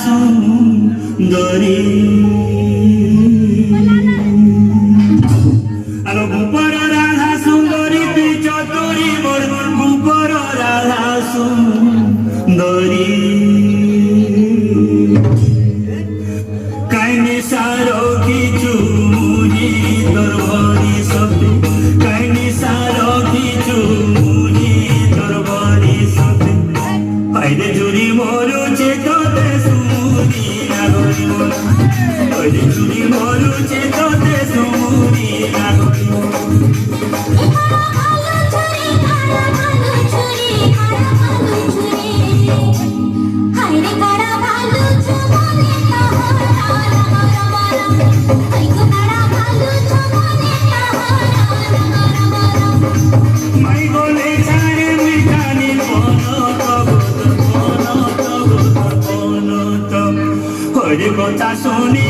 সুন্দরী আর গোপর রাধা সুন্দরী তুই চতুরী মোর গোপর রাধা সুন্দরী কাইনি সারো কিছু মুহি তোর ভবিষ্যতে কাইনি সারো কিছু মুহি তোর ভবিষ্যতে আইরে জুড়ি মরুছে তোতে সুমুনি নাগরি মন আইরে জুড়ি মরুছে তোতে সুমুনি নাগরি মন কথা শুনি